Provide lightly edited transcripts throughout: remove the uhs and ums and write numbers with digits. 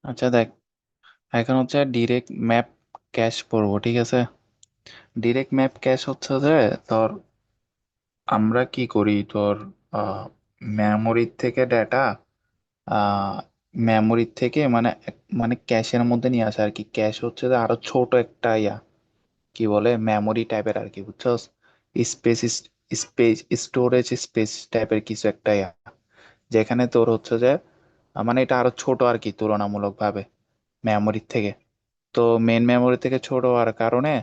আচ্ছা দেখ, এখন হচ্ছে ডিরেক্ট ম্যাপ ক্যাশ পড়বো, ঠিক আছে। ডিরেক্ট ম্যাপ ক্যাশ হচ্ছে যে তোর আমরা কি করি তোর মেমোরি থেকে ডেটা মেমোরি থেকে মানে মানে ক্যাশের মধ্যে নিয়ে আসে আর কি। ক্যাশ হচ্ছে যে আরো ছোট একটা কি বলে মেমোরি টাইপের আর কি, বুঝছস। স্পেস স্পেস স্টোরেজ স্পেস টাইপের কিছু একটা যেখানে তোর হচ্ছে যে মানে এটা আরো ছোট আর কি তুলনামূলক ভাবে মেমোরির থেকে। তো মেন মেমোরি থেকে ছোট হওয়ার কারণে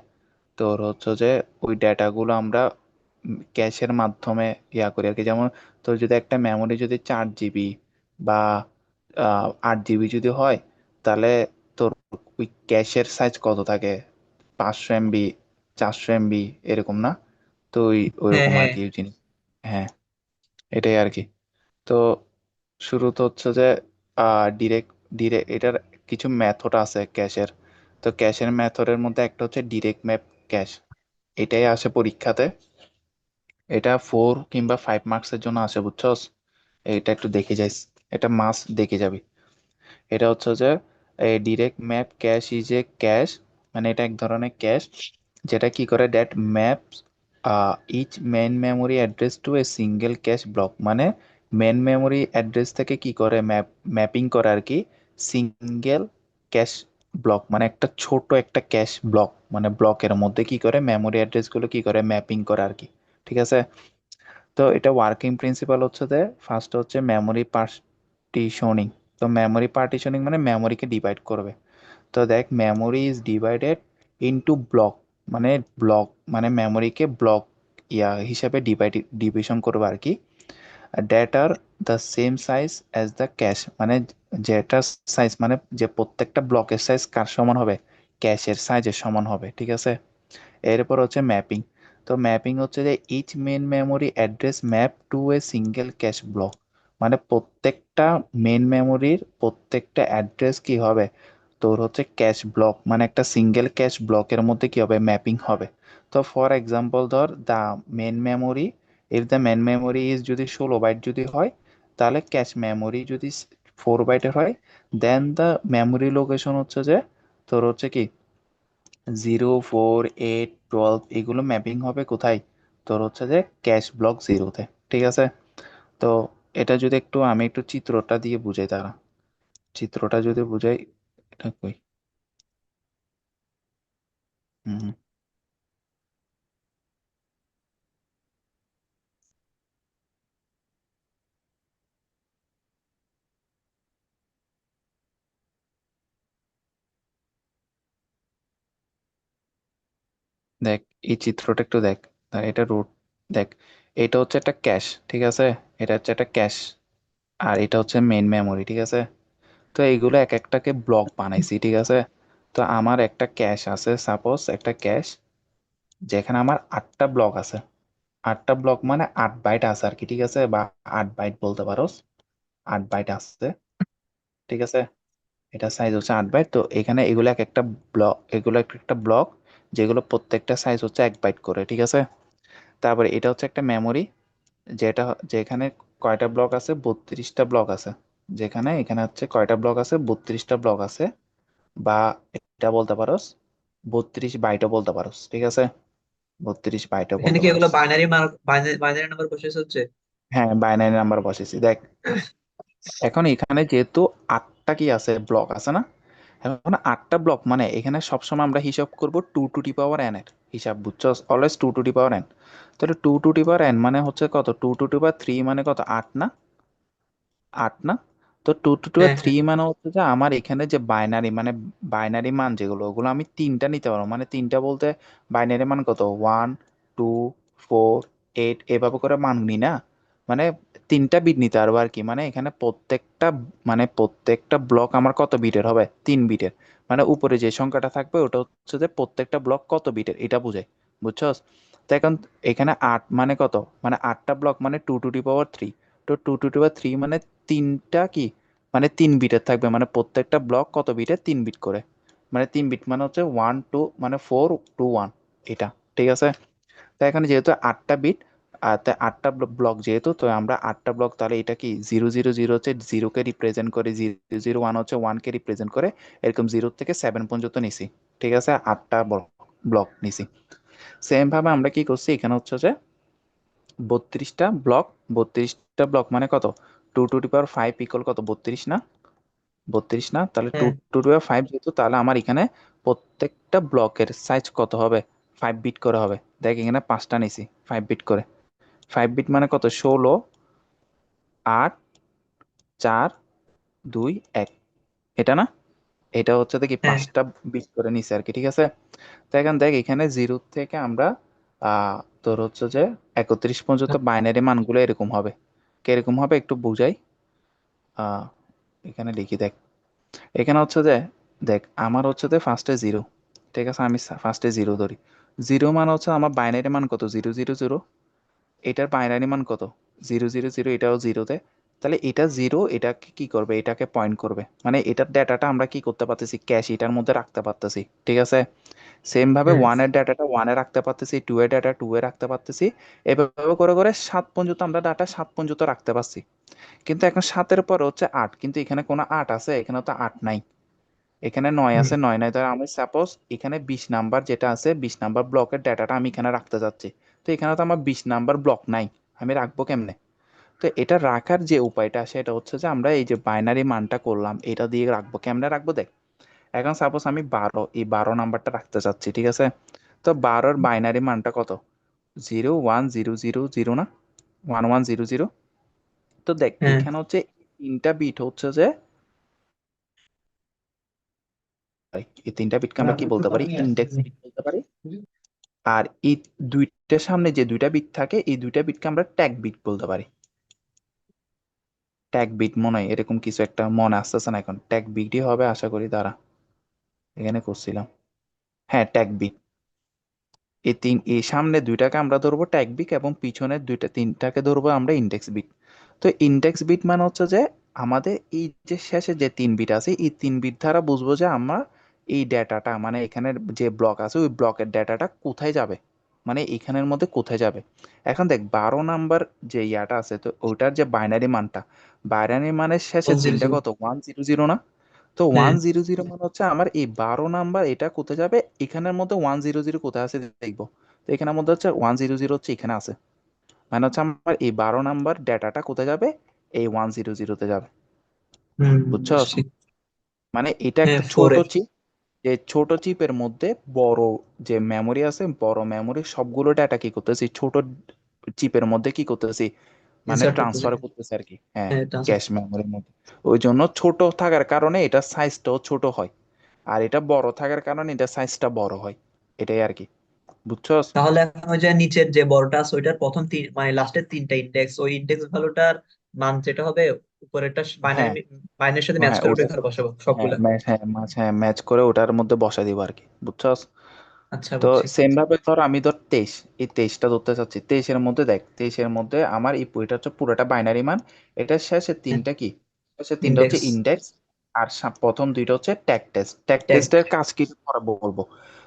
তোর হচ্ছে যে ওই ডেটাগুলো আমরা ক্যাশের মাধ্যমে করি আর কি। যেমন তোর যদি একটা মেমোরি যদি 4 জিবি বা 8 জিবি যদি হয়, তাহলে তোর ওই ক্যাশের সাইজ কত থাকে, 500 MB, 400 MB, এরকম না? তো হ্যাঁ, ওইরকম আর হ্যাঁ। কি জিনিস। হ্যাঁ, এটাই আর কি। তো শুরুতে হচ্ছে যে ডিরেক্ট ডিরেক্ট এটার কিছু মেথড আছে ক্যাশের। তো ক্যাশের মেথডের মধ্যে একটা হচ্ছে ডিরেক্ট ম্যাপ ক্যাশ। এটাই আসে পরীক্ষাতে। এটা 4 কিংবা 5 মার্কসের জন্য আসে, বুঝছস। এটা একটু দেখে যাইস, এটা মাস্ট দেখে যাবি। এটা হচ্ছে যে direct map cache is a cache, মানে এটা এক ধরনের ক্যাশ যেটা কি করে that maps each main memory address to a single cache block. মানে মেন মেমোরি অ্যাড্রেস থেকে কি করে ম্যাপিং করে আর কি সিঙ্গেল ক্যাশ ব্লক, মানে একটা ছোট একটা ক্যাশ ব্লক, মানে ব্লকের মধ্যে কি করে মেমোরি অ্যাড্রেস গুলো কি করে ম্যাপিং করে আর কি। ঠিক আছে। তো এটা ওয়ার্কিং প্রিন্সিপাল হচ্ছে যে ফার্স্ট হচ্ছে মেমোরি পার্টিশনিং। তো মেমোরি পার্টিশনিং মানে মেমোরিকে ডিভাইড করবে। তো দেখ, memory is divided into block, মানে ব্লক মানে মেমোরিকে ব্লক হিসাবে ডিভিশন করবে আর কি। That are the same size as the cash, মানে যেটার সাইজ মানে যে প্রত্যেকটা ব্লকের সাইজ কার সমান হবে, ক্যাশের সাইজের সমান হবে, ঠিক আছে। এরপর হচ্ছে ম্যাপিং। তো ম্যাপিং হচ্ছে যে each main memory address map to a single cache block, মানে প্রত্যেকটা মেন মেমোরির প্রত্যেকটা অ্যাড্রেস কি হবে, তোর হচ্ছে ক্যাশ ব্লক মানে একটা সিঙ্গেল ক্যাশ ব্লকের মধ্যে কি হবে, ম্যাপিং হবে। তো ফর এক্সাম্পল ধর the main memory, if the main memory is যদি 16 বাইট যদি হয়, তাহলে ক্যাশ মেমোরি যদি 4 বাইটের হয়, দেন দ্য মেমোরি লোকেশন হচ্ছে যে তোর হচ্ছে কি 0, 4, 8, 12 এগুলো ম্যাপিং হবে কোথায়, তোর হচ্ছে যে ক্যাশ ব্লক জিরোতে, ঠিক আছে। তো এটা যদি একটু আমি একটু চিত্রটা দিয়ে বুঝাই, তারা চিত্রটা যদি বুঝাই, এটা কই। হুম হুম। দেখ, এই চিত্রটা একটু দেখ। এটা রুট, দেখ, এটা হচ্ছে একটা ক্যাশ, ঠিক আছে। এটা হচ্ছে একটা ক্যাশ, আর এটা হচ্ছে মেইন মেমোরি, ঠিক আছে। তো এইগুলো এক একটাকে ব্লক বানাইছি, ঠিক আছে। তো আমার একটা ক্যাশ আছে, সাপোজ একটা ক্যাশ যেখানে আমার 8টা ব্লক আছে। 8টা ব্লক মানে 8 বাইট আছে আর কি, ঠিক আছে, বা 8 বাইট বলতে পারোস। 8 বাইট আছে, ঠিক আছে। এটা সাইজ হচ্ছে 8 বাইট। তো এখানে এগুলো এক একটা ব্লক, এগুলো এক একটা ব্লক যেগুলো প্রত্যেকটা সাইজ হচ্ছে 1 বাইট করে, ঠিক আছে। তারপরে এটা হচ্ছে একটা মেমোরি, যেটা যেখানে কয়টা ব্লক আছে, 32টা ব্লক আছে। যেখানে এখানে হচ্ছে কয়টা ব্লক আছে, 32টা ব্লক আছে। বা এটা বলতে পারোস 32 বাইটও বলতে পারোস, ঠিক আছে। 32 বাইটও এখানে বলতে কি এগুলো পারোস। Binary mark, binary number process হচ্ছে? হ্যাঁ, বাইনারি নাম্বার বসেছি, দেখ। এখন এখানে যেহেতু 8টা কি আছে, ব্লক আছে না। এখন 8টা ব্লক মানে এখানে সবসময় আমরা হিসাব করব 2 টু দি পাওয়ার n এর হিসাব, বুঝছো, always 2 to the power n। তাহলে 2 টু দি পাওয়ার n মানে হচ্ছে কত, 2 টু দি পাওয়ার 3 মানে কত, 8 না? 8 না? তো টু টু টু হ্যাঁ, থ্রি হ্যাঁ। মানে হচ্ছে যে আমার এখানে যে বাইনারি মানে বাইনারি মান যেগুলো, ওগুলো আমি তিনটা নিতে পারবো। মানে তিনটা বলতে বাইনারি মান কত, 1, 2, 4, 8 এভাবে করে মান নি না। মানে 3টা বিট নিতে পারবো আর কি। মানে এখানে প্রত্যেকটা মানে প্রত্যেকটা ব্লক আমার কত বিটের হবে, 3 বিটের। মানে উপরে যে সংখ্যাটা থাকবে ওটা হচ্ছে যে প্রত্যেকটা ব্লক কত বিটের এটা বোঝায়, বুঝছস। তো এখন এখানে 8 মানে কত, মানে 8টা ব্লক মানে 2 টু দি পাওয়ার 3। তো 2 টু দি পাওয়ার 3 মানে তিনটা কি, মানে 3 বিটের থাকবে। মানে প্রত্যেকটা ব্লক কত বিটের, 3 বিট করে। মানে 3 বিট মানে হচ্ছে 1 2 মানে 4 2 1, এটা, ঠিক আছে। তো এখানে যেহেতু 8টা বিট, আর তাই আটটা ব্লক যেহেতু, তো আমরা আটটা ব্লক, তাহলে এটা কি 0 0 0 হচ্ছে জিরোকে রিপ্রেজেন্ট করে, 0 0 1 হচ্ছে ওয়ানকে রিপ্রেজেন্ট করে, এরকম 0 থেকে 7 পর্যন্ত নিছি। ঠিক আছে, আটটা ব্লক নিছি। সেম ভাবে আমরা কি করছি, এখানে হচ্ছে যে 32টা ব্লক। 32টা ব্লক মানে কত, 2 টু দি পাওয়ার 5 ইকুয়াল কত, 32 না? 32 না? তাহলে টু হ্যাঁ টু টু ফাইভ যেহেতু, তাহলে আমার এখানে প্রত্যেকটা ব্লকের সাইজ কত হবে, 5 বিট করে হবে। দেখ এখানে পাঁচটা নিছি 5 বিট করে। 5 বিট মানে কত, 16 8 4 2 1, এটা না? এটা হচ্ছে দেখি হ্যাঁ 5টা বিট করে নিছে আর কি। ঠিক আছে, তো এখন দেখ এখানে জিরো থেকে আমরা তোর হচ্ছে যে 31 পর্যন্ত বাইনারি মানগুলো এরকম হবে। কিরকম হবে একটু বুঝাই। আহ এখানে লিখি দেখ। এখানে হচ্ছে যে, দেখ আমার হচ্ছে যে ফার্স্টে জিরো। ঠিক আছে, আমি ফার্স্টে জিরো ধরি। জিরো মান হচ্ছে আমার বাইনারি মান কত, 0 0 0। এটার বাইনারি মান কত, 0 0 0, এটাও জিরোতে। তাহলে এটা জিরো, এটাকে কি করবে, এটাকে পয়েন্ট করবে, মানে এটার ডেটাটা আমরা কি করতে পারতেছি, ক্যাশ এটার মধ্যে রাখতে পারতেছি। ঠিক আছে, সেম ভাবে হ্যাঁ ওয়ানের ডাটাটা ওয়ানে রাখতে পারতেছি, টু এর ডাটা টু এ রাখতে পারতেছি। এভাবে করে করে 7 পর্যন্ত আমরা ডাটা 7 পর্যন্ত রাখতে পারছি। কিন্তু এখন 7-এর পরে হচ্ছে 8, কিন্তু এখানে কোনো 8 আছে, এখানে তো 8 নাই। এখানে 9 হুম আছে, 9 নাই। তাহলে আমি সাপোজ এখানে 20 নাম্বার যেটা আছে, 20 নাম্বার ব্লকের ডাটাটা আমি এখানে রাখতে যাচ্ছি। তো এখানে তো আমার 20 নাম্বার ব্লক নাই, আমি রাখবো কেমনে? তো এটা রাখার যে উপায়টা সেটা হচ্ছে যে আমরা এই যে বাইনারি মানটা করলাম, এটা দিয়ে রাখবো। কেমনে রাখবো দেখ, এখন সাপোজ আমি 12, এই 12 নাম্বারটা রাখতে চাচ্ছি। ঠিক আছে, তো 12-এর বাইনারি মানটা কত, 0 1 0 0 0 না, 1 1 0 0। তো দেখ হ্যাঁ এখানে হচ্ছে তিনটা বিট হচ্ছে যে, এই তিনটা বিটকে আমরা কি বলতে পারি, ইন্ডেক্স বিট বলতে পারি। আর এই দুইটার সামনে যে দুইটা বিট থাকে, এই দুইটা বিটকে আমরা ট্যাগ বিট বলতে পারি। ট্যাগ বিট মনে হয় এরকম কিছু একটা, মনে আসতেছে না এখন, ট্যাগ বিটই হবে আশা করি। দ্বারা এখানে করছিলাম, হ্যাঁ ট্যাগ বিট। এই সামনে দুইটাকে আমরা ধরবো ট্যাগ বিট, এবং পিছনের তিনটাকে ধরবো আমরা ইন্ডেক্স বিট। তো ইন্ডেক্স বিট মানে হচ্ছে যে আমাদের এই যে শেষে যে 3 বিট আছে, এই 3 বিট দ্বারা বুঝবো যে আমরা এই ডেটাটা, মানে এখানের যে ব্লক আছে ওই ব্লকের ডেটাটা কোথায় যাবে, মানে এখানের মধ্যে কোথায় যাবে। এখন দেখ 12 নাম্বার যে ইয়াটা আছে, তো ওইটার যে বাইনারি মানটা, বাইনারি মানের শেষে ওয়ান জিরো তিনটা জিরো কত, 1 0 0 না? তো হ্যাঁ 1 0 0 মানে হচ্ছে আমার এই 12 নাম্বার, এটা কোথায় যাবে, এখানের মধ্যে 1 0 0 কোথায় আছে দেখবো। তো এখানের মধ্যে হচ্ছে 1 0 0 হচ্ছে এখানে আছে, মানে হচ্ছে আমার এই 12 নাম্বার ডেটাটা কোথায় যাবে, এই 1 0 0-তে যাবে। হুম বুঝছস? বুঝছি। মানে এটা হ্যাঁ একটা ছোট ফোরে চিপ, যে ছোট চিপের মধ্যে বড় যে মেমোরি আছে, বড় মেমোরি সবগুলো ডাটা কি করতেছি, ছোট চিপের মধ্যে কি করতেছি, মানে ইনসার্ট করতেছে। ট্রান্সফার করতেছে আর কি। হ্যাঁ, হ্যাঁ ট্রান্সফার। ক্যাশ মেমোরির মধ্যে। ওই জন্য ছোট থাকার কারণে এটা সাইজটাও ছোট হয়, আর এটা বড় থাকার কারণে এটা সাইজটা বড় হয়। এটাই আর কি, বুঝছস? তাহলে এখন ওই যে নিচের যে বড়টা আছে ওইটার প্রথম তিন মানে লাস্টের তিনটা ইন্ডেক্স, ওই ইন্ডেক্স ভ্যালুটার মান যেটা হবে উপরেরটা বাইনারি হ্যাঁ, বাইনারির সাথে ম্যাচ হ্যাঁ করে ওটা ওটা, ঘরে বসাবো হ্যাঁ সবগুলা। ম্যাচ, হ্যাঁ ওটার মধ্যে বসা দিব আর কি, বুঝছস? আচ্ছা তো বুঝছি। সেম ভাবে ধর আমি ধর 23, এই 23টা ধরতে চাচ্ছি। 23-এর মধ্যে দেখ, 23-এর মধ্যে আমার এই এটা হচ্ছে পুরোটা বাইনারি মান। এটা শেষে তিনটা কি, শেষে তিনটা হচ্ছে ইন্ডেক্স ইন্ডেক্স, আর প্রথম দুইটা হচ্ছে ট্যাগ টেস্ট। Tag tag. টেস্টের কাজ কি পরে বলবো।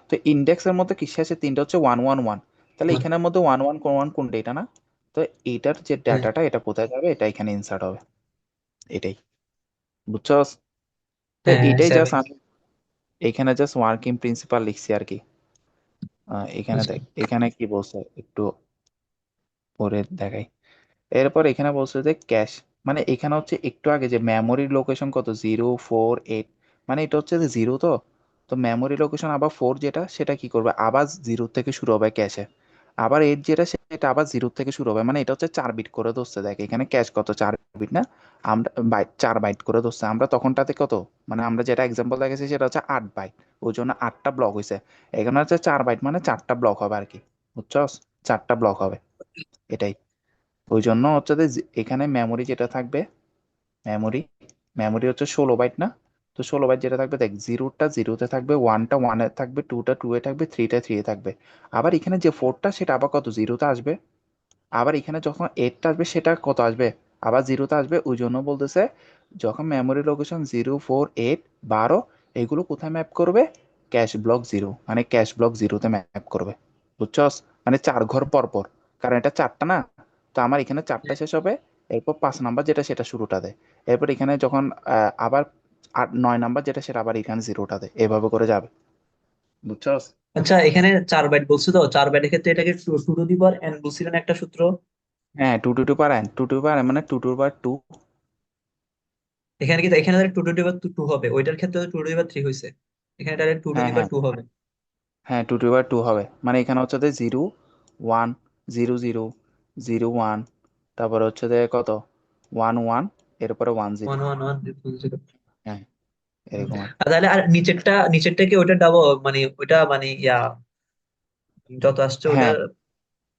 তো ইন্ডেক্সের মধ্যে কি, শেষে তিনটা হচ্ছে 1 1 1। তাহলে এখানের মধ্যে 1 1 1 কোনটা, এটা না? তো এইটার যে হ্যাঁ ডাটাটা এটা কোথায় যাবে, এটা এখানে ইনসার্ট হবে। এটাই, বুঝছস? তো হ্যাঁ এটাই সেভেন। জাস্ট আমি এখানে জাস্ট ওয়ার্কিং প্রিন্সিপাল লিখছি আর কি। এখানে বুঝছি। দেখ, এখানে কি বলছে একটু পরে দেখাই। এরপর এখানে বলছে যে ক্যাশ, মানে এখানে হচ্ছে একটু আগে যে মেমোরির লোকেশন কত, 0 4 8, মানে এটা হচ্ছে যে জিরো। তো তো মেমোরি লোকেশন আবার 4 যেটা, সেটা কি করবে, আবার জিরো থেকে শুরু হবে ক্যাশে। আবার 8 যেটা, সেটা আবার জিরো থেকে শুরু হবে, মানে এটা হচ্ছে 4 বিট করে ধরছে। দেখ এখানে ক্যাশ কত, 4 বিট না? আমরা 4 বাইট করে ধরছে। আমরা তখনটাতে কত, মানে আমরা যেটা এক্সাম্পল দেখেছি সেটা হচ্ছে 8 বাইট, ওই জন্য 8টা ব্লক হয়েছে। এখানে হচ্ছে 4 বাইট, মানে 4টা ব্লক হবে আর কি, বুঝছস? 4টা ব্লক হবে, এটাই। ওই জন্য হচ্ছে যে এখানে মেমোরি যেটা থাকবে, মেমোরি মেমোরি হচ্ছে 16 বাইট না? তো 16 বাইট যেটা থাকবে, দেখ জিরোটা জিরোতে থাকবে, ওয়ানটা ওয়ানে থাকবে, টুটা টুয়ে থাকবে, থ্রিটা থ্রিয়ে থাকবে। আবার এখানে যে ফোরটা, সেটা আবার কত, জিরোতে আসবে। আবার এখানে যখন এইটটা আসবে, সেটা কত আসবে, আবার জিরোতে আসবে। ওই জন্য বলতেছে যখন মেমোরি লোকেশন 0 4 8 12, এগুলো কোথায় ম্যাপ করবে, ক্যাশ ব্লক জিরো, মানে ক্যাশ ব্লক জিরোতে ম্যাপ করবে, বুঝছস? মানে 4 ঘর পর পর। কারণ এটা চারটা না। তো আমার এখানে চারটা শেষ হবে, এরপর 5 নাম্বার যেটা সেটা শুরুটা দেয়, এরপর এখানে যখন আবার 9 নাম্বার যেটা সেটা আবার এখানে জিরোটা দেয়, এভাবে করে যাবে। বুঝছস? আচ্ছা, এখানে 4 বাইট বলছো, তো 4 বাইটের ক্ষেত্রে এটাকে two two to the power n বলছিলেন একটা সূত্র। হ্যাঁ, two two to per n, two to per মানে টু টু পার টু। এখানে কি, এখানে two to the power two হবে, ওইটার ক্ষেত্রে two to the power three হয়েছে, এখানে ডাইরেক্ট টু টু হ্যাঁ দি হ্যাঁ পাওয়ার টু হবে। হ্যাঁ, টু টু পার টু হবে, মানে এখানে হচ্ছে যে 0 1 0 0 0 1, তারপরে হচ্ছে যে কত 1 1, এরপরে 1 0। 1 1 1 0। হ্যাঁ, এরকম আর কি। আর তাহলে আর নিচেরটা কি ওইটা ডাবল, মানে ওইটা মানে ইয়া যত আসছে ওইটা হ্যাঁ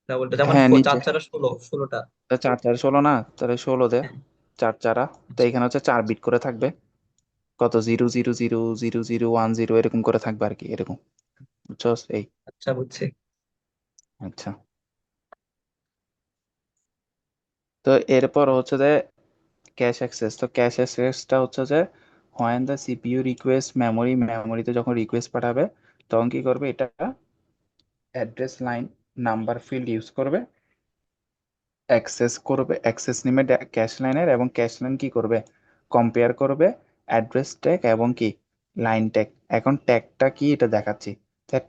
ডাবলটা, যেমন হ্যাঁ, নিচে 4 4 16 16টা। তা 4 4 16 না, তাহলে 16 দে। হ্যাঁ, 4 4, তো আচ্ছা এখানে হচ্ছে 4 বিট করে থাকবে, কত 0 0 0 0 0 1 0 এরকম করে থাকবে আর কি, এরকম। বুঝছস? এই। আচ্ছা, বুঝছি। আচ্ছা, তো এরপর হচ্ছে যে ক্যাশ অ্যাক্সেস। তো ক্যাশ অ্যাক্সেসটা হচ্ছে যে when the CPU request memory, মেমোরিতে যখন রিকোয়েস্ট পাঠাবে তখন কি করবে, এটা address line number field use করবে, অ্যাক্সেস করবে, অ্যাক্সেস নেমে ক্যাশ লাইনের, এবং ক্যাশ লাইন কি করবে, কম্পেয়ার করবে অ্যাড্রেস ট্যাগ এবং কি লাইন ট্যাগ। এখন ট্যাগটা কি এটা দেখাচ্ছি।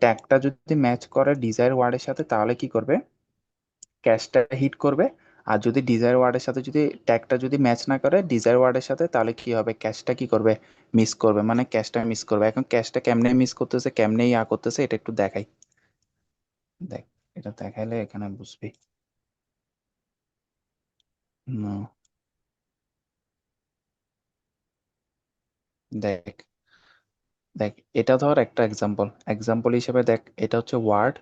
ট্যাগটা যদি ম্যাচ করে ডিজায়ার ওয়ার্ডের সাথে তাহলে কি করবে, ক্যাশটা হিট করবে। আর যদি ডিজায়ার ওয়ার্ডের সাথে যদি ট্যাগটা যদি ম্যাচ না করে ডিজায়ার ওয়ার্ডের সাথে, তাহলে কি হবে, ক্যাশটা কি করবে, মিস করবে, মানে ক্যাশটা মিস করবে। এখন ক্যাশটা কেমনে মিস করতেছে, কেমনে ইয়া করতেছে, এটা একটু দেখাই। দেখ, এটা দেখাইলে এখানে বুঝবি। No, দেখ, দেখ এটা ধর একটা এক্সাম্পল, এক্সাম্পল হিসেবে দেখ, এটা হচ্ছে ওয়ার্ড,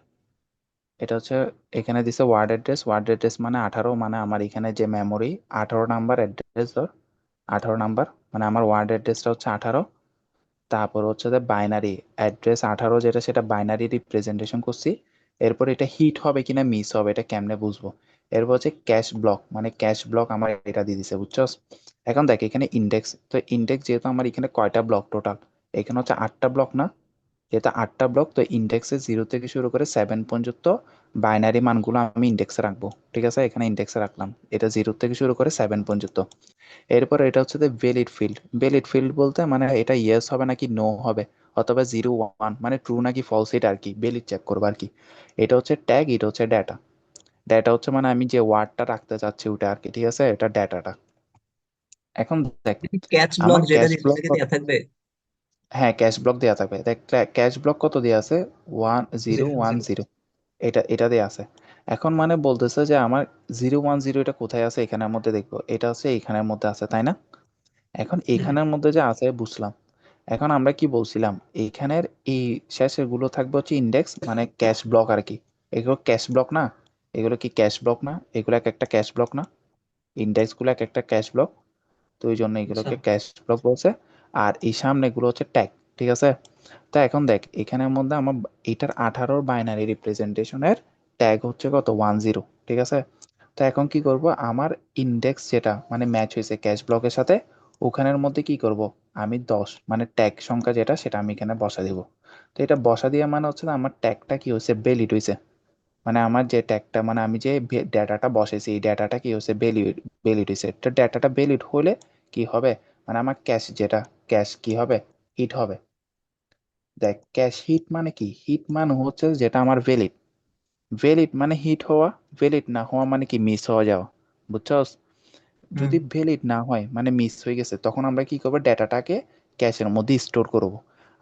এটা হচ্ছে এখানে দিছে ওয়ার্ড অ্যাড্রেস, ওয়ার্ড অ্যাড্রেস মানে 18, মানে আমার এখানে যে মেমোরি 18 নাম্বার অ্যাড্রেস ধর, 18 নাম্বার, মানে আমার ওয়ার্ড অ্যাড্রেসটা হচ্ছে 18। তারপর হচ্ছে যে বাইনারি অ্যাড্রেস 18 যেটা সেটা বাইনারি রিপ্রেজেন্টেশন করছি। এরপর এটা হিট হবে কিনা মিস হবে এটা কেমনে বুঝবো। এরপর হচ্ছে ক্যাশ ব্লক, মানে ক্যাশ ব্লক আমার এটা দিয়ে দিছে, বুঝছস? এখন দেখ এখানে ইন্ডেক্স, তো ইন্ডেক্স যেহেতু আমার এখানে কয়টা ব্লক টোটাল, এখানে হচ্ছে 8টা ব্লক না, যেহেতু 8টা ব্লক, তো ইন্ডেক্সে 0 থেকে শুরু করে 7 পর্যন্ত বাইনারি মানগুলো আমি ইন্ডেক্সে রাখবো। ঠিক আছে, এখানে ইন্ডেক্সে রাখলাম, এটা 0 থেকে শুরু করে 7 পর্যন্ত। এরপর এটা হচ্ছে যে ভ্যালিড ফিল্ড, ভ্যালিড ফিল্ড বলতে মানে এটা ইয়েস হবে নাকি নো হবে, অথবা 0 1 মানে ট্রু নাকি ফলস, এটা আর কি ভ্যালিড চেক করবো আর কি। এটা হচ্ছে ট্যাগ, এটা হচ্ছে ডেটা। ডেটা হচ্ছে মানে আমি যে ওয়ার্ডটা রাখতে চাচ্ছি ওটা আর কি, ঠিক আছে, এটা ডেটাটা। এখন দেখ, ক্যাচ ব্লক আমার যেটা ক্যাশ দিচ্ছে ব্লক, ওটাকে দেয়া থাকবে। হ্যাঁ ক্যাশ ব্লক দেওয়া থাকবে, দেখ ক্যাশ ব্লক কত দেওয়া আছে, 1 0 0 1 0। 0, এটা দেওয়া আছে। এখন মানে বলতেছে যে আমার 0 1 0 এটা কোথায় আছে, এখানের মধ্যে দেখবো, এটা আছে এইখানের মধ্যে আছে, তাই না? এখন এখানের মধ্যে যে আছে বুঝলাম। এখন আমরা কি বলছিলাম, এইখানের এই শেষের গুলো থাকবে হচ্ছে ইন্ডেক্স, মানে ক্যাশ ব্লক আর কি। এগুলো ক্যাশ ব্লক না, এগুলো কি ক্যাশ ব্লক না, এগুলো এক একটা ক্যাশ ব্লক না, ইন্ডেক্স গুলো এক একটা ক্যাশ ব্লক, তো ওই জন্য আচ্ছা, এগুলোকে ক্যাশ ব্লক বলছে। আর এই সামনে গুলো হচ্ছে ট্যাগ, ঠিক আছে। তো এখন দেখ এখানের মধ্যে আমার এটার 18 বাইনারি রিপ্রেজেন্টেশনের ট্যাগ হচ্ছে কত 10, ঠিক আছে। তো এখন কি করব, আমার ইন্ডেক্স যেটা মানে ম্যাচ হয়েছে ক্যাশ ব্লকের সাথে, ওখানের মধ্যে কি করব, আমি 10 মানে ট্যাগ সংখ্যা যেটা সেটা আমি এখানে বসা দিব। তো এটা বসা দিয়ে মানে হচ্ছে না, আমার ট্যাগটা কি হয়েছে, ভ্যালিড হয়েছে। মানে আমার যে ট্যাগটা মানে আমি যে ডেটাটা বসেছি এই ডেটাটা কি হয়েছে, ভ্যালিড, ভ্যালিড হয়েছে। তো ডেটাটা ভ্যালিড হলে কি হবে, মানে আমার ক্যাশ যেটা, ক্যাশ কি হবে, হিট হবে। দেখ ক্যাশ হিট মানে কি, হিট মানে হচ্ছে যেটা আমার ভ্যালিড, ভ্যালিড মানে হিট হওয়া, ভ্যালিড না হওয়া মানে কি মিস হয়ে যাওয়া। বুঝছস? হুম, যদি ভ্যালিড না হয় মানে মিস হয়ে গেছে, তখন আমরা কি করবো, ডেটাটাকে ক্যাশের মধ্যে স্টোর করব।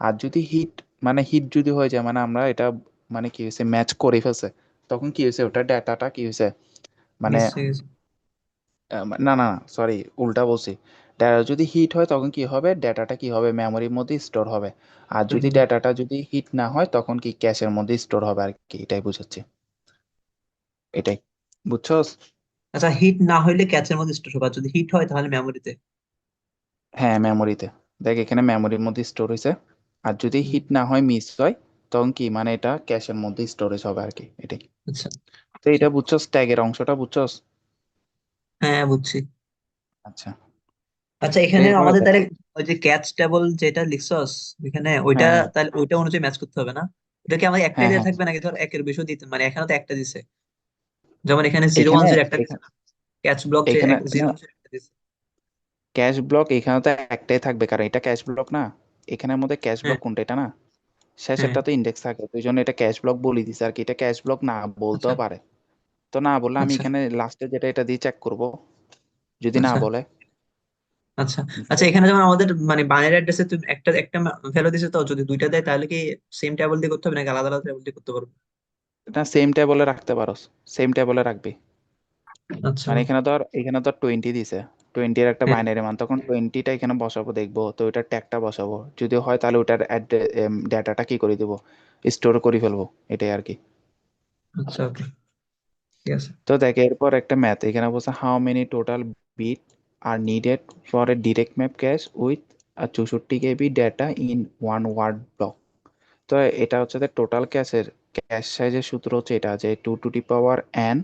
আর যদি হিট মানে হিট যদি হয়ে যায় মানে আমরা এটা মানে কি হয়েছে ম্যাচ করে ফেলছে, তখন কি হয়েছে ওটা ডেটাটা কি হয়েছে, মানে মিস হয়ে গেছে। না না সরি, উল্টা বলছি। যদি হিট হয় তখন কি হবে, ডেটাটা কি হবে মেমোরির মধ্যে স্টোর হবে। আর তো যদি হবে। ডেটাটা যদি হিট না হয় তখন কি ক্যাশের মধ্যে স্টোর হবে আর কি, এটাই বুঝাচ্ছি, এটাই। বুঝছস? আচ্ছা, হিট না হইলে ক্যাচের মধ্যে স্টোর হবে, আর যদি হিট হয় তাহলে মেমোরিতে। হ্যাঁ মেমোরিতে, দেখ এখানে মেমোরির মধ্যে স্টোর হয়েছে। আর যদি হিট না হয় মিস হয় তখন কি মানে এটা ক্যাশের মধ্যে স্টোরেজ হবে আর কি, এটাই। আচ্ছা, তো এটা বুঝছস, ট্যাগের অংশটা বুঝছস? হ্যাঁ বুঝছি। আচ্ছা, আচ্ছা, এখানে এরপরে আমাদের দেখ, তাহলে ওই যে ক্যাচ টেবল যেটা লিখছস এখানে, ওইটা হ্যাঁ হ্যাঁ তাহলে ওইটা অনুযায়ী ম্যাচ করতে হবে না? ওটা কি আমাদের একটাই হ্যাঁ দেওয়া হ্যাঁ থাকবে নাকি ধর একের বেশিও দিতে, মানে এখানে তো একটা দিছে। যেমন এখানে জিরো ওয়ান এখানে জিরো একটা দিছে এখানে না, ক্যাচ ব্লক যে এখানে জিরো ওয়ান জিরো একটা দিছে। ক্যাশ ব্লক এখানে তো একটাই থাকবে, কারণ এটা ক্যাশ ব্লক না। এখানের মধ্যে ক্যাশ হ্যাঁ ব্লক কোনটা, এটা না? হ্যাঁ। শেষেরটা তো ইন্ডেক্স থাকে, তো এই জন্য এটা ক্যাশ ব্লক বলে দিছে আর কি। এটা ক্যাশ ব্লক না আচ্ছা বলতেও পারে। তো না বললে আমি আচ্ছা এখানে লাস্টে যেটা এটা দিয়ে চেক করব, যদি না আচ্ছা বলে। আচ্ছা আচ্ছা। তো এখানে যেমন আমাদের মানে বাইনারি অ্যাড্রেসে তুমি একটা একটা ভ্যালু দিছে, তো যদি দুইটা দেয় তাহলে কি সেম টেবিল দিয়ে করতে হবে নাকি আলাদা আলাদা টেবিল দিয়ে করতে পারবো? এটা সেম টেবলে রাখতে পারো, সেম টেবলে রাখবি। আচ্ছা। মানে এখানে ধর 20 দিছে, 20 এর একটা হ্যাঁ বাইনারি মান, তখন 20টা এখানে বসাবো, দেখবো তো ওইটার ট্যাগটা বসাবো, যদি হয় তাহলে ওটার ডাটাটা কি করে দিব, স্টোর করে ফেলবো, এটাই আর কি। আচ্ছা ওকে, ঠিক আছে। তো দেখ এরপর একটা ম্যাথ এখানে বলছে, how many total bit are needed for a direct map cache with 64 KB data in one word block. তো এটা হচ্ছে টোটাল ক্যাশ সাইজের সূত্র হচ্ছে এটা, যে 2 to the power n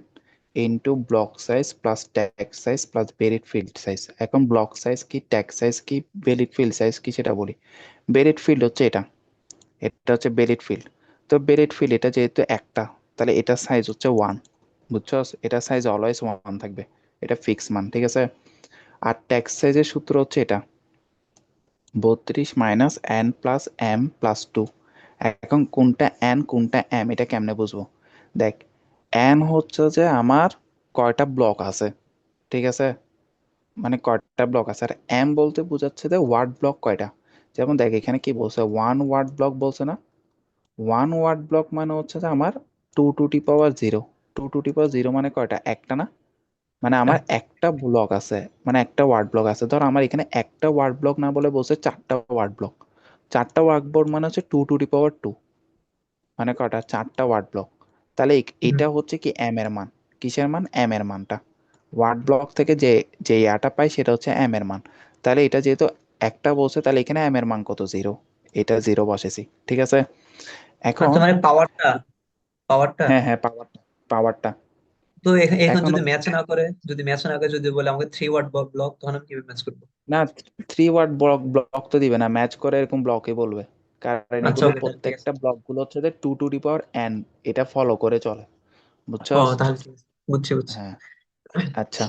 into block size plus tag size plus buried field size. এখন block size কি, ট্যাগ সাইজ কি, বেরিড ফিল্ড সাইজ কি সেটা বলি। বেরিড ফিল্ড হচ্ছে এটা, এটা হচ্ছে বেরিড ফিল্ড। তো বেরিড ফিল্ড এটা যেহেতু একটা, তাহলে এটা সাইজ হচ্ছে 1, বুঝছস? এটা সাইজ অলওয়েজ 1 থাকবে, এটা ফিক্স মান, ঠিক আছে। আর ট্যাগ সাইজের সূত্র হচ্ছে এটা, 32 - n+m+2। এখন কোনটা এন কোনটা এম এটা কেমনে বুঝবো? দেখ, এন হচ্ছে যে আমার কয়টা ব্লক আছে, ঠিক আছে, মানে কয়টা ব্লক আছে। আর এম বলতে বোঝাচ্ছে যে ওয়ার্ড ব্লক কয়টা। যেমন দেখ এখানে কি বলছে, ওয়ান ওয়ার্ড ব্লক বলছে না। ওয়ান ওয়ার্ড ব্লক মানে হচ্ছে যে আমার 2 to the power 0। 2 to the power 0 মানে কয়টা, একটা না? মানে আমার একটা। একটা ব্লক আছে, মানে একটা ওয়ার্ড ব্লক আছে। ধর আমার এখানে একটা ওয়ার্ড ব্লক না বলে বলছে চারটা ওয়ার্ড ব্লক। চারটা ওয়ার্ড ব্লক মানে হচ্ছে 2 to the power 2, মানে কয়টা, চারটা ওয়ার্ড ব্লক। তাহলে হুম। এটা হচ্ছে কি এম এর মান। কিসের মান? এম এর মানটা। ওয়ার্ড ব্লক থেকে যে যে ইয়াটা পাই সেটা হচ্ছে এম এর মান। তাহলে এটা যেহেতু একটা বলছে, তাহলে এখানে এম এর মান কত, 0। এটা 0 বসেছি, ঠিক আছে। এখন আচ্ছা মানে পাওয়ারটা, পাওয়ারটা। হ্যাঁ হ্যাঁ, পাওয়ারটা, পাওয়ারটা। তো এখন এখন যদি ম্যাচ না করে, যদি ম্যাচ না করে, যদি বলে আমাকে থ্রি ওয়াট ব্লক, তখন আমি কিভাবে ম্যাচ করবো? না, 3 ওয়ার্ড ব্লক ব্লক তো দিবে না, ম্যাচ করে এরকম ব্লকই বলবে। কারণ আচ্ছা এগুলো ওকে তাহলে ঠিক আছে। প্রত্যেকটা ব্লক গুলো হচ্ছে যে 2 to the power n, এটা ফলো করে চলে, ও বুঝছস? তাহলে ঠিক আছে, বুঝছি বুঝছি। হ্যাঁ, আচ্ছা।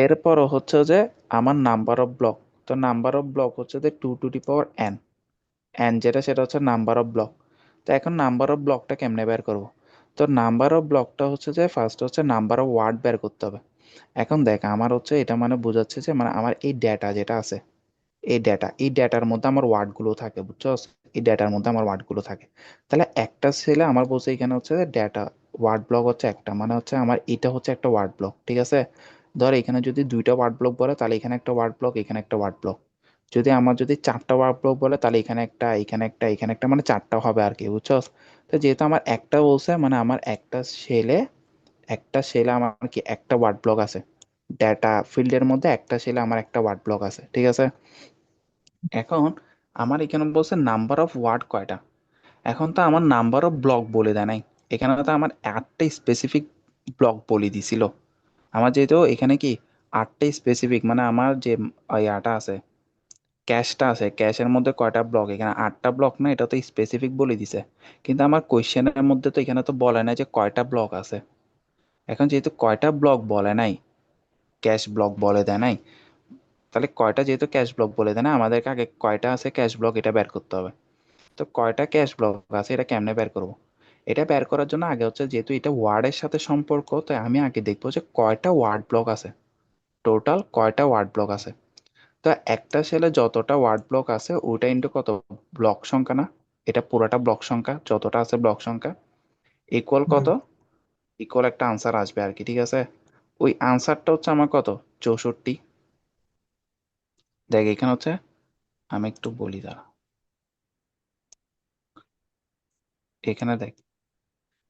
এরপরও হচ্ছে যে আমার নাম্বার অফ ব্লক। তো নাম্বার অফ ব্লক হচ্ছে যে 2 to the power n, N যেটা সেটা হচ্ছে নাম্বার অফ ব্লক। তো এখন নাম্বার অফ ব্লকটা কেমনে বের করব? তো নাম্বার অফ ব্লকটা হচ্ছে যে ফার্স্ট হচ্ছে নাম্বার অফ ওয়ার্ড বের করতে হবে। এখন দেখ আমার হচ্ছে এটা মানে বোঝাচ্ছে যে মানে আমার এই ডেটা যেটা আছে, এই ডেটার মধ্যে আমার ওয়ার্ডগুলো থাকে, বুঝছস? এই ডেটার মধ্যে আমার ওয়ার্ডগুলো থাকে। তাহলে একটা সেলে আমার বলছে এখানে হচ্ছে যে ডেটা ওয়ার্ড ব্লক হচ্ছে একটা, মানে হচ্ছে আমার এটা হচ্ছে একটা ওয়ার্ড ব্লক, ঠিক আছে। ধর এখানে যদি দুইটা ওয়ার্ড ব্লক বলে তাহলে এখানে একটা ওয়ার্ড ব্লক, এখানে একটা ওয়ার্ড ব্লক। যদি চারটা ওয়ার্ড ব্লক বলে তাহলে এখানে একটা, এখানে একটা, এখানে একটা, মানে চারটা হবে আর কি, বুঝছস? তো যেহেতু আমার একটা বলছে, মানে আমার একটা সেলে আমার কি একটা ওয়ার্ড ব্লক আছে। ডেটা ফিল্ডের মধ্যে একটা সেলে আমার একটা ওয়ার্ড ব্লক আছে, ঠিক আছে। এখন আমার এখানে বলছে নাম্বার অফ ওয়ার্ড কয়টা। এখন তো আমার নাম্বার অফ ব্লক বলে দেয় নাই। এখানে তো আমার 8টা স্পেসিফিক ব্লক বলে দিছিল। আমার যেহেতু এখানে কি 8টা স্পেসিফিক, মানে আমার যে ইয়াটা আছে, ক্যাশটা আছে, ক্যাশের মধ্যে কয়টা ব্লক, এখানে 8টা ব্লক না, এটা তো স্পেসিফিক বলে দিছে। কিন্তু আমার কোয়েশ্চেনের মধ্যে তো এখানে তো বলে নাই যে কয়টা ব্লক আছে। এখন যেহেতু কয়টা ব্লক বলে নাই, ক্যাশ ব্লক বলে দেয় নাই, তাহলে কয়টা যেহেতু ক্যাশ ব্লক বলে দেয় না, আমাদেরকে আগে কয়টা আছে ক্যাশ ব্লক এটা বের করতে হবে। তো কয়টা ক্যাশ ব্লক আছে এটা কেমনে বের করব? এটা বের করার জন্য আগে হচ্ছে যেহেতু এটা ওয়ার্ডের সাথে সম্পর্ক, তো আমি আগে দেখবো যে কয়টা ওয়ার্ড ব্লক আছে, টোটাল কয়টা ওয়ার্ড ব্লক আছে। তো একটা সেলে যতটা ওয়ার্ড ব্লক আছে ওটা ইন্টু কত, ব্লক সংখ্যা না, এটা পুরোটা ব্লক সংখ্যা, যতটা আছে ব্লক সংখ্যা, ইকুয়াল হুম। কত, ইকুয়াল একটা আনসার আসবে আর কি, ঠিক আছে। ওই আনসারটা হচ্ছে আমার কত, 64। দেখ এখানে হচ্ছে, আমি একটু বলি দাঁড়া, এখানে দেখ,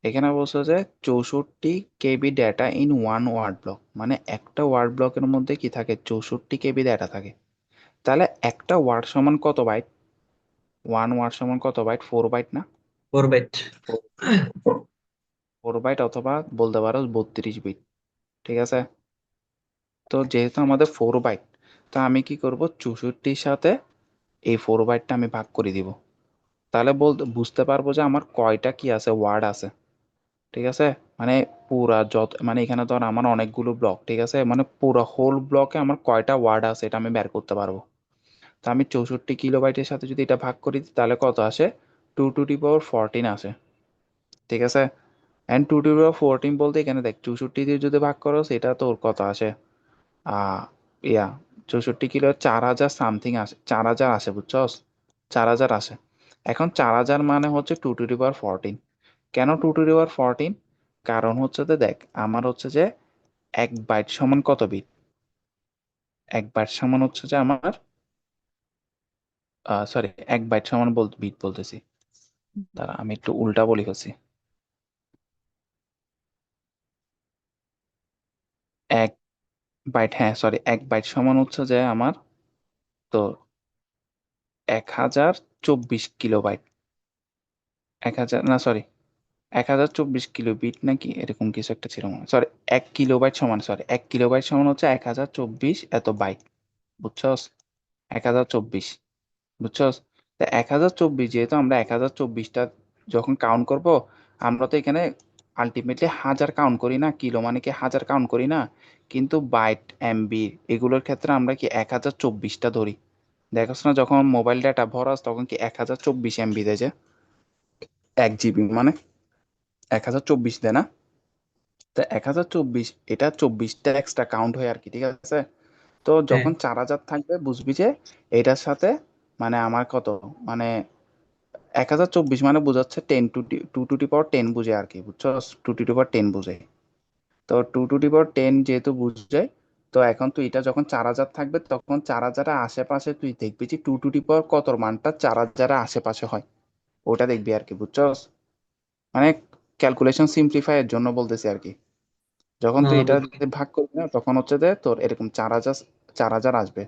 এখানে বলছে যে 64 KB data in one word block, মানে একটা ওয়ার্ড ব্লকের মধ্যে কি থাকে, 64 KB ডেটা থাকে। তাহলে একটা ওয়ার্ড সমান কত বাইট, ওয়ান ওয়ার্ড সমান কত বাইট, 4 বাইট না? 4 বাইট। 4 বাইট অথবা বলতে পারো 32 বিট, ঠিক আছে। তো যেহেতু আমাদের 4 বাইট, তো আমি কি করব, 64-র সাথে এই 4 বাইটটা আমি ভাগ করে দিব। তাহলে বুঝতে পারবো যে আমার কয়টা কি আছে, ওয়ার্ড আছে। ঠিক আছে? মানে পুরা যত মানে এখানে ধর আমার অনেকগুলো ব্লক, ঠিক আছে, মানে পুরো হোল ব্লকে আমার কয়টা ওয়ার্ড আছে এটা আমি বের করতে পারবো। তো আমি 64 কিলোবাইটের সাথে যদি এটা ভাগ করি তাহলে কত আসে? 2 টু দি পাওয়ার 14 আসে। ঠিক আছে? এন্ড 2 টু দি পাওয়ার 14 বলতে এখানে দেখ 64 দিয়ে যদি ভাগ করো সেটা তোর কত আসে? আহ ইয়া 64 কিলো 4,000 সামথিং আসে, 4,000 আসে, বুঝছস? 4,000 আসে। এখন 4,000 মানে হচ্ছে 2 টু দি পাওয়ার 14। কেন 2 টু দি পাওয়ার 14? কারণ হচ্ছে যে দেখ আমার হচ্ছে যে 1 বাইট সমান কত বিট? 1 বাইট সমান হচ্ছে যে আমার সরি, 1 বাইট সমান বিট বলতেছি, তারা আমি একটু উল্টা বলি ফেলছি। 1 বাইট, হ্যাঁ সরি, 1 বাইট সমান হচ্ছে যে আমার তো 1,024 কিলোবাইট। 1,000 না সরি, 1,024 কিলো বিট নাকি এরকম কিছু একটা ছিল, সরি। 1 কিলোবাইট সমান, সরি, 1 কিলোবাইট সমান হচ্ছে 1,024 এত বাইট, বুঝছস? 1,024, বুঝছস? তা 1,024 যেহেতু আমরা 1,024টা যখন কাউন্ট করব, আমরা তো এখানে আলটিমেটলি হাজার কাউন্ট করি না, কিলো মানে কি হাজার কাউন্ট করি না, কিন্তু বাইট এমবি এগুলোর ক্ষেত্রে আমরা কি 1,024টা ধরি। দেখোস না যখন মোবাইল ডাটা ভরাস তখন কি 1,024 এমবি দেয় যে 1 জিবি মানে 1,024 দেয় না? তো 1,024 এটা 24টা এক্সট্রা কাউন্ট হয় আর কি, ঠিক আছে? তো হ্যাঁ যখন 4,000 থাকবে বুঝবি যে এটার সাথে মানে আমার কত, মানে 1,024 মানে বোঝাচ্ছে 2 টু দি পাওয়ার 10 বুঝে আর কি, বুঝছো? 2 টু দি পাওয়ার 10 বুঝে। তো 2 টু দি পাওয়ার 10 যেহেতু বুঝে, তো এখন তুই এটা যখন 4,000 থাকবে তখন 4,000 আশেপাশে তুই দেখবি যে 2 টু দি পাওয়ার কত মানটা 4,000 আশেপাশে হয়, ওটা দেখবি আর কি, বুঝছো? মানে ক্যালকুলেশন সিম্পলিফাই এর জন্য বলতেছি আর কি। যখন তুই এটা বুঝছি। দিয়ে ভাগ করবি না তখন হচ্ছে যে তোর এরকম 4,000, 4,000 আসবে।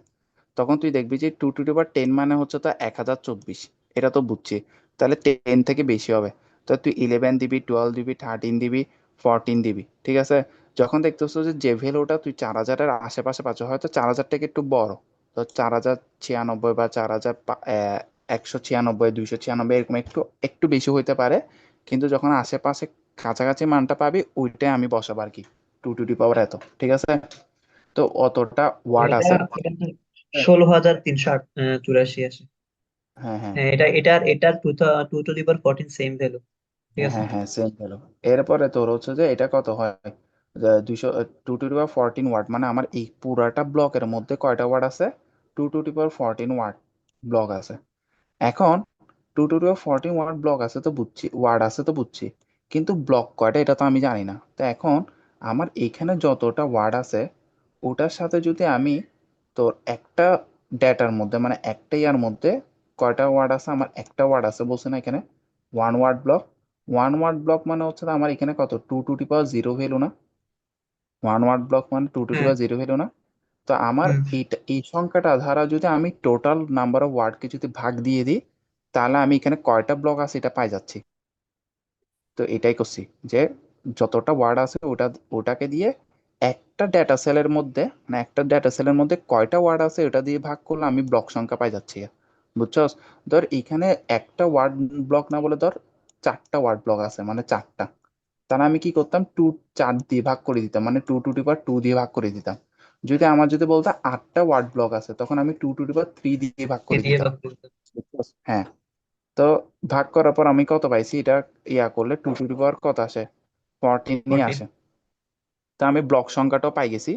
তখন তুই দেখবি যে 2 টু দি পাওয়ার 10 মানে হচ্ছে তো 1,024, এটা তো বুঝছি। তাহলে 10 থেকে বেশি হবে, তো তুই 11 দিবি, 12 দিবি, 13 দিবি, 14 দিবি, ঠিক আছে? যখন দেখতেছো যে যে ভ্যালুটা তুই 4,000-এর আশেপাশে পাচ্ছ, হয়তো 4,000 থেকে একটু বড়, তো 4,096 বা 4,196, 296 এরকম একটু একটু বেশি হইতে পারে, কিন্তু যখন আশেপাশে কাছাকাছি মানটা পাবি ওইটাই আমি বসাবো আর কি, 2 টু দি পাওয়ার এত, ঠিক আছে? তো অতটা ওয়ার্ড এটা আছে। এটা তো 16,384 আসে। হ্যাঁ হ্যাঁ হ্যাঁ, এটার two to the power 14 same value. ঠিক হ্যাঁ আছে। হ্যাঁ হ্যাঁ, সেম ভ্যালু। এরপরে তোর হচ্ছে যে এটা কত হয়? 2 টু দি পাওয়ার 14 ওয়াট, মানে আমার এই পুরাটা ব্লকের মধ্যে কয়টা ওয়াট আছে? 2 to the power 14 word block আছে। এখন 2 to the power 14 word block আছে তো বুঝছি, ওয়ার্ড আছে তো বুঝছি, কিন্তু ব্লক কয়টা এটা তো আমি জানি না। তো এখন আমার এইখানে যতটা ওয়ার্ড আছে ওটার সাথে যদি আমি তোর একটা ডেটার মধ্যে মানে একটা ইয়ার মধ্যে কয়টা ওয়ার্ড আছে, আমার একটা ওয়ার্ড আছে বলছে না এখানে, 1 ওয়ার্ড ব্লক। 1 ওয়ার্ড ব্লক মানে হচ্ছে আমার এখানে কত, 2 টু দি পাওয়ার 0 ভ্যালু না? 1 ওয়ার্ড ব্লক মানে টু টু দি হ্যাঁ। পাওয়ার জিরো ভ্যালু না? তো আমার হুম। এইটা এই সংখ্যাটা দ্বারা যদি আমি টোটাল নাম্বার অফ ওয়ার্ডকে যদি ভাগ দিয়ে দিই তাহলে আমি এখানে কয়টা ব্লক আছে এটা পাই যাচ্ছি। তো এটাই করছি যে যতটা ওয়ার্ড আছে ওটাকে দিয়ে একটা ডেটা সেলের মধ্যে, মানে একটা ডেটা সেলের মধ্যে কয়টা ওয়ার্ড আছে ওটা দিয়ে ভাগ করলে আমি ব্লক সংখ্যা পাই যাচ্ছি। বুঝছস? ধর এখানে একটা ওয়ার্ড ব্লক না বলে ধর 4টা ওয়ার্ড ব্লক আছে, মানে 4টা, তাহলে আমি কি করতাম, 4 দিয়ে ভাগ করে দিতাম, মানে 2 টু দি পাওয়ার 2 দিয়ে ভাগ করে দিতাম। যদি আমার যদি বলতো 8টা ওয়ার্ড ব্লক আছে তখন আমি 2 টু দি পাওয়ার 3 দিয়ে ভাগ এ করে দিয়ে দিতাম। ভাগ করতে। বুঝছস? হ্যাঁ। তো ভাগ করার পর আমি কত পাইছি এটা ইয়া করলে 2 টু দি পাওয়ার কত আসে? 14ই 14। আসে। তো আমি ব্লক সংখ্যাটাও পাই গেছি।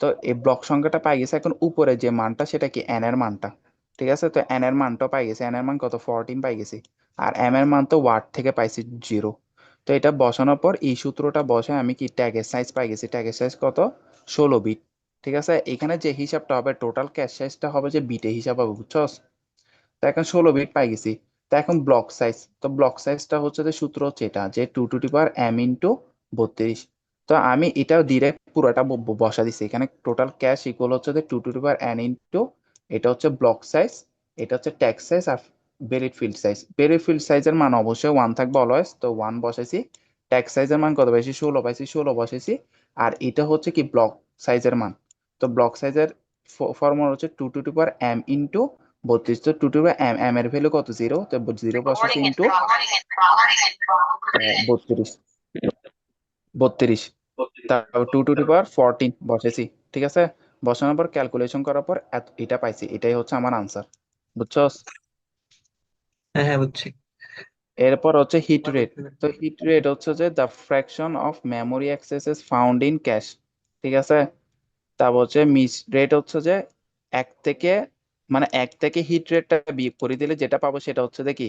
তো এই ব্লক সংখ্যাটা পাই গেছে, এখন উপরে যে মানটা সেটা কি এন এর মানটা, ঠিক আছে? তো এন এর মানটা পাই গেছে, এন এর মান কত, 14 পাই গেছি। আর এম এর মান তো ওয়াট থেকে পাইছি 0। তো এটা বসানোর পর এই সূত্রটা বসায় আমি কি ট্যাগের সাইজ পাই গেছি, ট্যাগের সাইজ কত, 16 বিট। ঠিক আছে? এখানে যে হিসাবটা হবে টোটাল ক্যাশ সাইজটা হবে যে বিটে হিসাব হবে, বুঝছস? তো এখন 16 বিট পাই গেছি। তো এখন ব্লক সাইজ, তো ব্লক সাইজটা হচ্ছে যে সূত্র হচ্ছে এটা যে 2 to the power m into 32। তো আমি এটা ডিরেক্ট পুরোটা বসা দিছি এখানে, টোটাল ক্যাশ ইকুয়াল হচ্ছে যে 2 to the power n into এটা হচ্ছে ব্লক সাইজ, এটা হচ্ছে ট্যাগ সাইজ, আর বেরিড ফিল্ড সাইজ। বেরিড ফিল্ড সাইজের মান অবশ্যই 1 থাকবে অলওয়েজ, তো 1 বসাইছি। ট্যাগ সাইজের মান কত পাইছি, 16 পাইছি, 16 বসাইছি। আর এটা হচ্ছে কি ব্লক সাইজের মান। তো ব্লক সাইজের ফর্মুলা হচ্ছে 2 to the power m into 32। তো 2 টু দি পাওয়ার m এর ভ্যালু কত, 0, তো 0 বসাইছি ইন্টু 32। 32, তারপর 2 টু দি পাওয়ার 14 বসেছি, ঠিক আছে। বসানোর পর ক্যালকুলেশন করার পর এটা পাইছি, এটাই হচ্ছে আমার আনসার। বুঝছস? হ্যাঁ হ্যাঁ বুঝছি। এরপর হচ্ছে হিট রেট। তো হিট রেট হচ্ছে যে the fraction of memory accesses found in cache, ঠিক আছে। তারপর হচ্ছে মিস রেট হচ্ছে যে এক থেকে, মানে এক থেকে হিট রেটটা বিয়োগ করে দিলে যেটা পাবো সেটা হচ্ছে যে কি,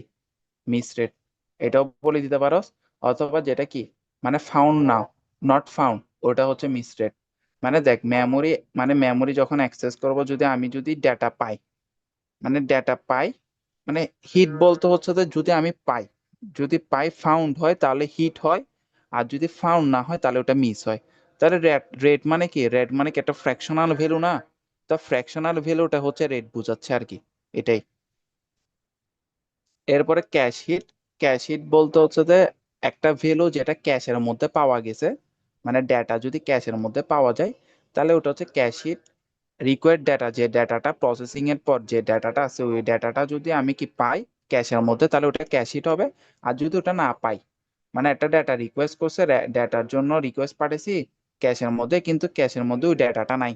মিস রেট। এটাও বলে দিতে পারোস। অথবা যেটা কি, মানে ফাউন্ড নাও, নট ফাউন্ড, ওটা হচ্ছে মিস রেট। মানে দেখ মেমোরি, মানে মেমোরি যখন অ্যাক্সেস করব, যদি আমি যদি ডেটা পাই, মানে ডেটা পাই, মানে হিট বলতে হচ্ছে যে যদি আমি পাই, যদি পাই ফাউন্ড হয় তাহলে হিট হয়, আর যদি ফাউন্ড না হয় তাহলে ওটা মিস হয়। তাহলে রেট, রেট মানে কি, রেট মানে কি একটা ফ্র্যাকশনাল ভ্যালু না? তো ফ্র্যাকশনাল ভ্যালুটা হচ্ছে রেট বোঝাচ্ছে আর কি, এটাই। এরপরে ক্যাশ হিট। ক্যাশ হিট বলতে হচ্ছে যে একটা ভ্যালু যেটা ক্যাশের মধ্যে পাওয়া গেছে, মানে ডেটা যদি ক্যাশের মধ্যে পাওয়া যায়, তাহলে ওটা হচ্ছে ক্যাশ হিট। রিকোয়ার্ড ডেটা, যে ডেটাটা প্রসেসিং এর পর যে ডেটাটা আছে, ওই ডেটাটা যদি আমি কি পাই ক্যাশের মধ্যে, তাহলে ওটা ক্যাশ হিট হবে। আর যদি ওটা না পাই, মানে একটা ডেটা রিকোয়েস্ট করছে, ডেটার জন্য রিকোয়েস্ট পাঠাইছি ক্যাশের মধ্যে, কিন্তু ক্যাশের মধ্যে ওই ডেটাটা নাই,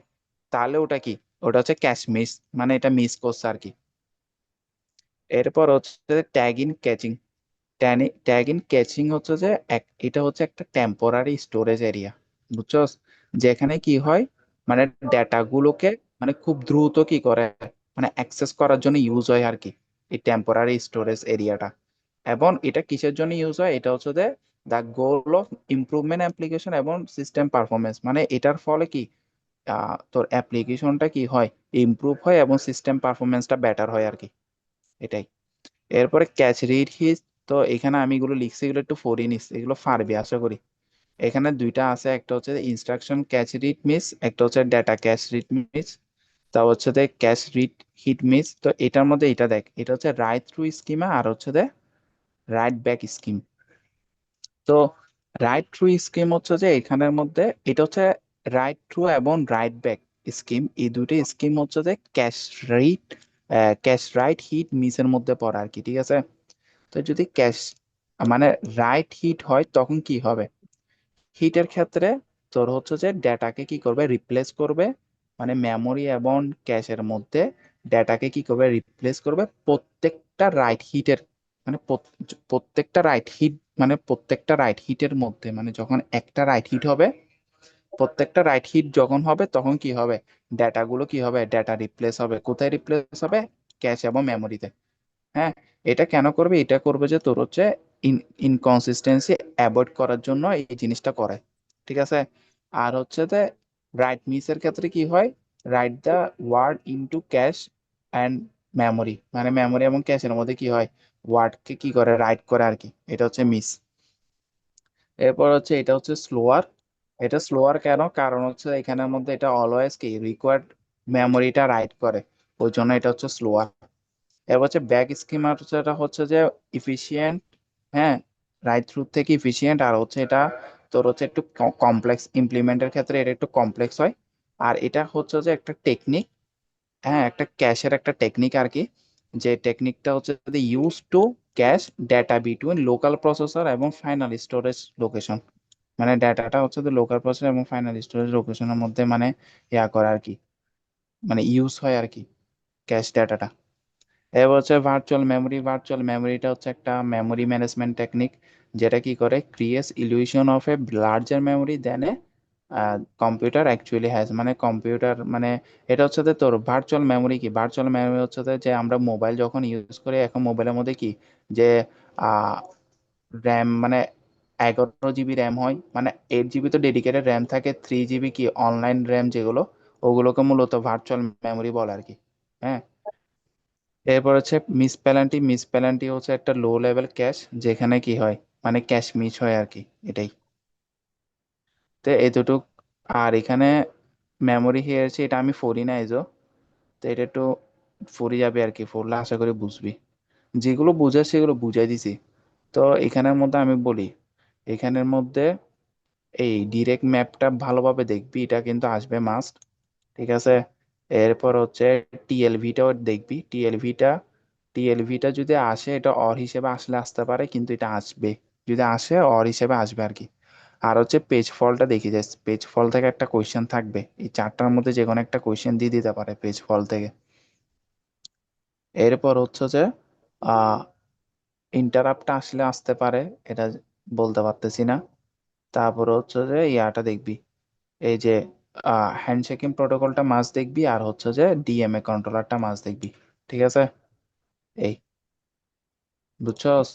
তাহলে ওটা কি, ওটা হচ্ছে ক্যাশ মিস, মানে এটা মিস করছে আর কি। এরপর হচ্ছে tag in caching. Tag in caching হচ্ছে যে এটা হচ্ছে একটা টেম্পোরারি স্টোরেজ এরিয়া, বুঝছস? যেখানে কি হয়, মানে ডেটা গুলোকে মানে খুব দ্রুত কি করে, মানে অ্যাক্সেস করার জন্য ইউজ হয় আর কি, এই টেম্পোরারি স্টোরেজ এরিয়াটা। এবং এটা কিসের জন্য ইউজ হয়, এটা হচ্ছে যে the goal of improvement application এবং সিস্টেম পারফরমেন্স, মানে এটার ফলে কি, তোর অ্যাপ্লিকেশনটা কি হয়, ইমপ্রুভ হয় এবং সিস্টেম পারফরমেন্সটা বেটার হয় আর কি, এটাই। এরপরে ক্যাচ রিড হিস। তো এখানে আমি এগুলো লিখছি, এগুলো একটু পড়ে নিস, এগুলো পারবি আশা করি। এখানে দুইটা আছে, একটা হচ্ছে ইনস্ট্রাকশন ক্যাচ রিড মিস, একটা হচ্ছে ডেটা ক্যাচ রিড মিস। তা হচ্ছে ক্যাচ রিড হিট মিস। তো এটার মধ্যে এটা দেখ, এটা হচ্ছে রাইট থ্রু স্কিমা আর হচ্ছে রাইট ব্যাক স্কিম। তো রাইট থ্রু স্কিম হচ্ছে যে এখানের মধ্যে, এটা হচ্ছে রাইট থ্রু এবং রাইট ব্যাক স্কিম, এই দুইটা স্কিম হচ্ছে যে cache read, cache write hit মিসের মধ্যে পড়ে আর কি, ঠিক আছে। তো যদি ক্যাশ, মানে রাইট হিট হয় তখন কি হবে, হিটের ক্ষেত্রে তোর হচ্ছে যে ডেটাকে কি করবে, রিপ্লেস করবে, মানে মেমোরি এবং ক্যাশের মধ্যে ডেটাকে কি করবে, রিপ্লেস করবে প্রত্যেকটা রাইট হিটের, মানে প্রত্যেকটা রাইট হিট, মানে প্রত্যেকটা রাইট হিটের মধ্যে, মানে যখন একটা রাইট হিট হবে, প্রত্যেকটা রাইট হিট যখন হবে তখন কি হবে, ডেটাগুলো কি হবে, ডেটা রিপ্লেস হবে, কোথায় রিপ্লেস হবে, ক্যাশ এবং মেমোরিতে। হ্যাঁ, এটা কেন করবে, এটা করবে যে তোর হচ্ছে ইনকনসিস্টেন্সি অ্যাভয়েড করার জন্য এই জিনিসটা করে, ঠিক আছে। আর হচ্ছে যে রাইট মিসের ক্ষেত্রে কি হয়, write the word into cache and memory, মানে মেমোরি এবং ক্যাশের মধ্যে কি হয়, ওয়ার্ডকে কি করে, রাইট করে আর কি, এটা হচ্ছে মিস। এরপর হচ্ছে এটা হচ্ছে স্লোয়ার। এটা স্লোয়ার কেন, কারণ হচ্ছে এখানের মধ্যে এটা অলওয়েজ কি রিকোয়ার্ড মেমোরিটা রাইট করে, ওই জন্য এটা হচ্ছে স্লোয়ার। এবার হচ্ছে ব্যাক স্কিমার, যেটা হচ্ছে যে ইফিশিয়েন্ট। হ্যাঁ, রাইট থ্রু থেকে ইফিশিয়েন্ট, আর হচ্ছে এটা তোর হচ্ছে একটু কমপ্লেক্স, ইমপ্লিমেন্টের ক্ষেত্রে এটা একটু কমপ্লেক্স হয়। আর এটা হচ্ছে যে একটা টেকনিক, হ্যাঁ একটা ক্যাশের একটা টেকনিক আর কি, যে টেকনিকটা হচ্ছে use to cash data between local processor এবং ফাইনাল স্টোরেজ লোকেশন, মানে ডাটাটা হচ্ছে লোকাল প্রসেসর এবং ফাইনাল স্টোরেজ লোকেশনের মধ্যে মানে ইয়া করে আর কি, মানে ইউজ হয় আর কি ক্যাশ ডাটাটা। এবার হচ্ছে ভার্চুয়াল মেমোরি। ভার্চুয়াল মেমোরিটা হচ্ছে একটা মেমোরি ম্যানেজমেন্ট টেকনিক, যেটা কি করে, creates illusion of a larger memory than a computer actually has, মানে কম্পিউটার মানে, এটা হচ্ছে যে তোর ভার্চুয়াল মেমোরি কি, ভার্চুয়াল মেমোরি হচ্ছে যে আমরা মোবাইল যখন ইউজ করি, এখন মোবাইলের মধ্যে কি, যে র্যাম মানে 11 জিবি র্যাম হয়, মানে 8 জিবি তো ডেডিকেটেড র্যাম থাকে, 3 জিবি কি অনলাইন র্যাম যেগুলো, ওগুলোকে মূলত ভার্চুয়াল মেমোরি বলে আর কি। হ্যাঁ, এরপর হচ্ছে মিস প্যালান্টি। মিস প্যালান্টি হচ্ছে একটা লো লেভেল ক্যাশ, যেখানে কি হয়, মানে ক্যাশ মিস হয় আর কি, এটাই। তো এতটুক। আর এখানে মেমোরি হিয়ারছে, এটা আমি পড়ি না এজো, তো এটা একটু পড়ে যাবে আর কি, পড়লে আশা করি বুঝবি, যেগুলো বুঝার সেগুলো বুঝাই দিছি। তো এখানের মধ্যে আমি বলি, এখানের মধ্যে এই ডিরেক্ট ম্যাপটা ভালোভাবে দেখবি, এটা কিন্তু আসবে মাস্ট, ঠিক আছে। এরপর হচ্ছে টিএলভিটাও দেখবি, টিএলভিটা যদি আসে, এটা অর হিসেবে আসলে আসতে পারে, কিন্তু এটা আসবে, যদি আসে অর হিসেবে আসবে আর কি। আর হচ্ছে পেজ ফলটা দেখি যে পেজ ফল থেকে একটা কোয়েশ্চেন থাকবে, এই চারটার মধ্যে যে কোনো একটা কোয়েশ্চেন দিয়ে দিতে পারে পেজ ফল থেকে। এরপর হচ্ছে যে আহ ইন্টারাপ্ট আসলে আসতে পারে, এটা বলতে পারতেছি না। তারপরে হচ্ছে যে ইয়াটা দেখবি, এই যে হ্যান্ডশেকিং প্রোটোকলটা মাস দেখবি, আর হচ্ছে যে ডিএমএ কন্ট্রোলারটা মাস দেখবি। ঠিক আছে, এই বুঝছস?